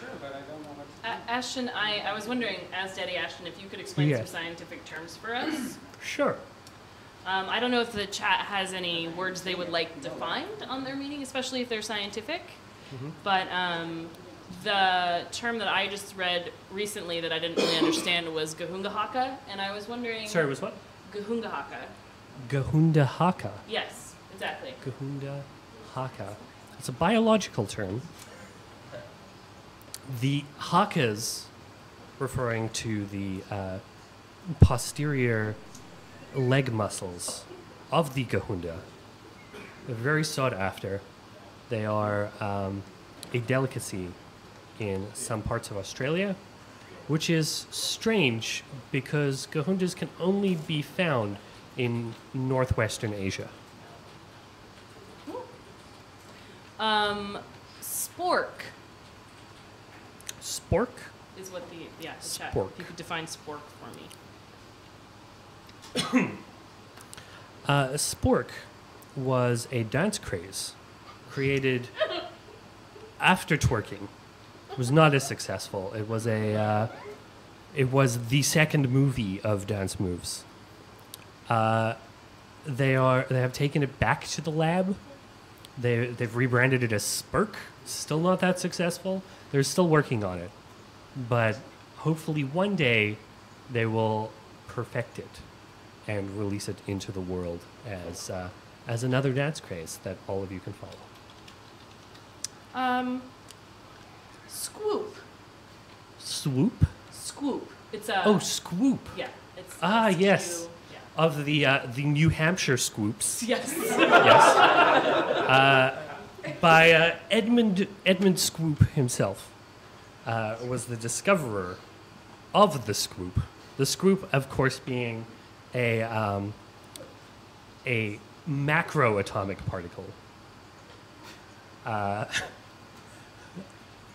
sure, but I don't know what. Ashton, I was wondering, as Daddy Ashton, if you could explain some scientific terms for us. Sure. I don't know if the chat has any words they would like defined on their meeting, especially if they're scientific. But the term that I just read recently that I didn't really understand was gahungahaka, and I was wondering... Sorry, was what? Gahungahaka. Gahundahaka. Yes, exactly. Gahundahaka. It's a biological term. The hakas, referring to the posterior leg muscles of the gahunda, they're very sought after. They are a delicacy in some parts of Australia, which is strange because gahundas can only be found in northwestern Asia. Spork. Spork? Is what the chat. Spork. If you could define spork for me. Spork was a dance craze created after twerking. It was not as successful. It was it was the second movie of dance moves. They have taken it back to the lab. They've rebranded it as Spurk. Still not that successful. They're still working on it, but hopefully one day they will perfect it and release it into the world as another dance craze that all of you can follow. Squoop. Swoop? Squoop. It's Squoop. Yeah. It's yes. Yeah. Of the New Hampshire Squoops. Yes. Yes. By Edmund Squoop himself was the discoverer of the Squoop. The Squoop, of course, being a macroatomic particle.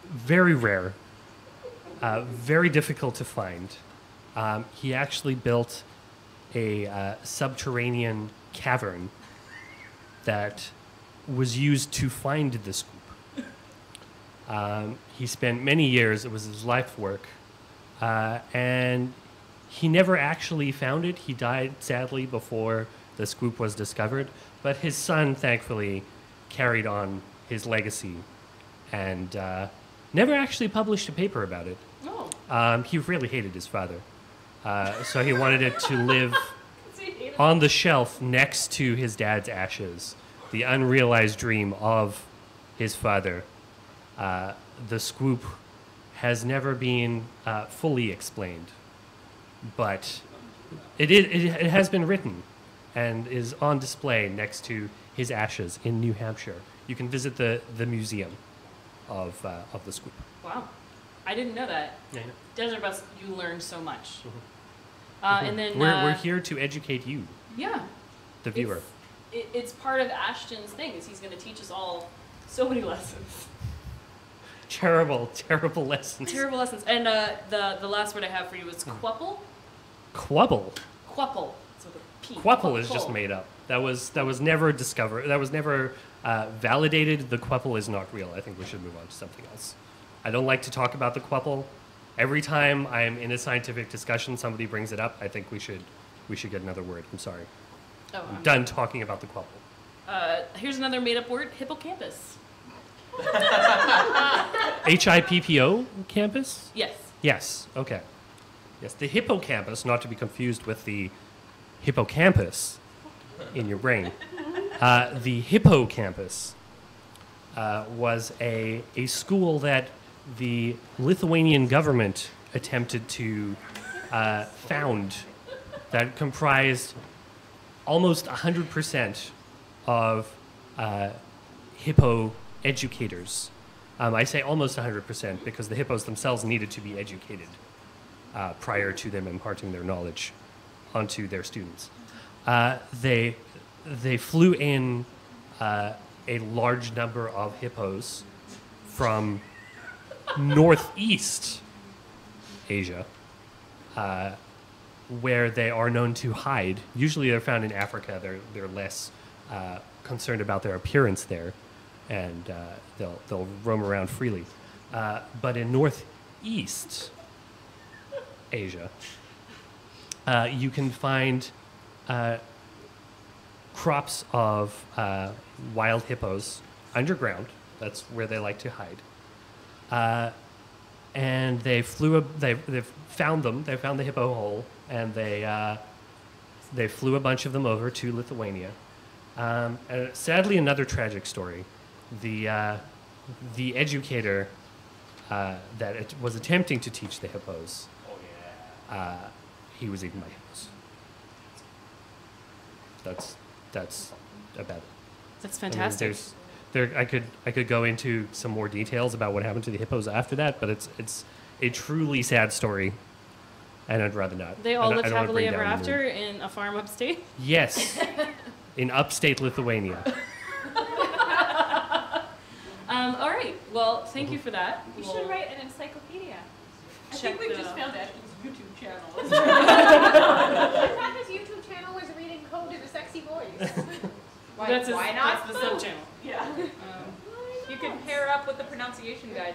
Very rare. Very difficult to find. He actually built a subterranean cavern that was used to find the Squoop. He spent many years, it was his life work, and he never actually found it. He died, sadly, before the Squoop was discovered, but his son, thankfully, carried on his legacy and never actually published a paper about it. Oh. He really hated his father, so he wanted it to live on the shelf next to his dad's ashes, the unrealized dream of his father. The Squoop has never been fully explained, but it has been written and is on display next to his ashes in New Hampshire. You can visit the museum of the Squoop. Wow. I didn't know that. Yeah. Desert Bus, you learn so much. And then we're here to educate you, yeah, the viewer. It's part of Ashton's thing. Is he's going to teach us all so many lessons. Terrible lessons. Terrible lessons. And the last word I have for you is quupple. Quubble. Quupple. So the P. Quupple is just made up. That was never discovered. That was never validated. The quupple is not real. I think we should move on to something else. I don't like to talk about the quupple. Every time I am in a scientific discussion, somebody brings it up. I think we should get another word. I'm sorry. Oh, I'm done talking about the quupple. Here's another made-up word: hippocampus. HIPPO campus? Yes. Yes. Okay. Yes, the hippocampus, not to be confused with the hippocampus in your brain. The hippocampus was a school that the Lithuanian government attempted to found that comprised almost 100% of hippo educators. I say almost 100% because the hippos themselves needed to be educated prior to them imparting their knowledge onto their students. They flew in a large number of hippos from northeast Asia, where they are known to hide. Usually they're found in Africa. They're less concerned about their appearance there, and they'll roam around freely. But in Northeast Asia, you can find crops of wild hippos underground. That's where they like to hide. And they found them. They found the hippo hole, and they flew a bunch of them over to Lithuania. And sadly, another tragic story. The educator that it was attempting to teach the hippos, he was eaten by hippos. That's about it. That's I mean, fantastic. I could go into some more details about what happened to the hippos after that, but it's a truly sad story, and I'd rather not. They all I lived don't wanna happily bring ever down the mood. after in a farm upstate. Yes, in upstate Lithuania. All right. Well, thank you for that. You We'll should write an encyclopedia. I check think we the- just found Ashton's YouTube channel. I thought his YouTube channel was reading code in a sexy voice. That's his- why not? That's the sub channel. Yeah. You can pair up with the pronunciation guide.